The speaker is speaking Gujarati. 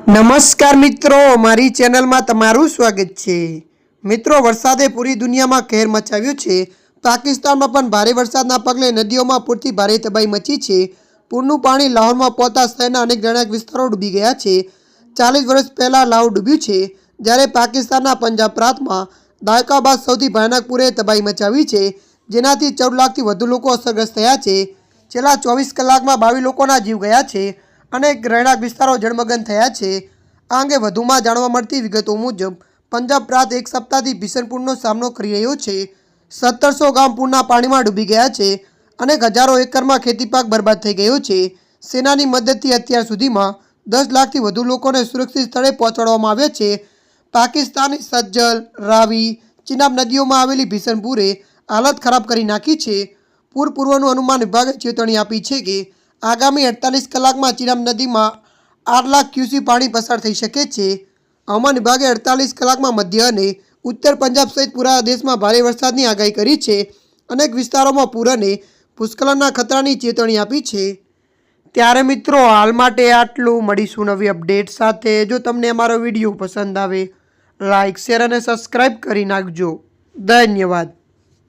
નમસ્કાર મિત્રો, મારી ચેનલમાં તમારું સ્વાગત છે। મિત્રો, વરસાદે પૂરી દુનિયામાં કહેર મચાવ્યું છે। પાકિસ્તાનમાં પણ ભારે વરસાદના પગલે નદીઓમાં પૂરથી ભારે તબાહી મચી છે। પૂરનું પાણી લાહોરમાં પહોંચતા શહેરના અનેક રહેણાંક વિસ્તારો ડૂબી ગયા છે। 40 વર્ષ પહેલા લાહોર ડૂબ્યું છે, જ્યારે પાકિસ્તાનના પંજાબ પ્રાંતમાં દાયકા બાદ સૌથી ભયાનક પૂરે તબાહી મચાવી છે, જેનાથી 14 લાખથી વધુ લોકો અસરગ્રસ્ત થયા છે। છેલ્લા 24 કલાકમાં 22 લોકોના જીવ ગયા છે। અનેક રહેણાંક વિસ્તારો જળમગ્ન થયા છે। આ અંગે વધુમાં જાણવા મળતી વિગતો મુજબ પંજાબ પ્રાંત એક સપ્તાહથી ભીષણ પૂરનો સામનો કરી રહ્યો છે। 1700 ગામ પૂરના પાણીમાં ડૂબી ગયા છે અને હજારો એકરમાં ખેતીપાક બરબાદ થઈ ગયો છે। સેનાની મદદથી અત્યાર સુધીમાં 10 લાખથી વધુ લોકોને સુરક્ષિત સ્થળે પહોંચાડવામાં આવ્યા છે। પાકિસ્તાની સજ્જલ, રાવી, ચિનાબ નદીઓમાં આવેલી ભીષણ પૂરે હાલત ખરાબ કરી નાખી છે। પૂર પૂર્વનું અનુમાન વિભાગે ચેતવણી આપી છે કે આગામી 48 કલાકમાં ચિનાબ નદીમાં 8 લાખ ક્યુસી પાણી પસાર થઈ શકે છે। હવામાન વિભાગે 48 કલાકમાં મધ્ય અને ઉત્તર પંજાબ સહિત પૂરા દેશમાં ભારે વરસાદની આગાહી કરી છે। અનેક વિસ્તારોમાં પૂર અને ભૂસ્ખલનના ખતરાની ચેતવણી આપી છે। ત્યારે મિત્રો, હાલ માટે આટલું। મળીશું નવી અપડેટ સાથે। જો તમને અમારો વિડીયો પસંદ આવે, લાઇક, શેર અને સબસ્ક્રાઈબ કરી નાખજો। ધન્યવાદ।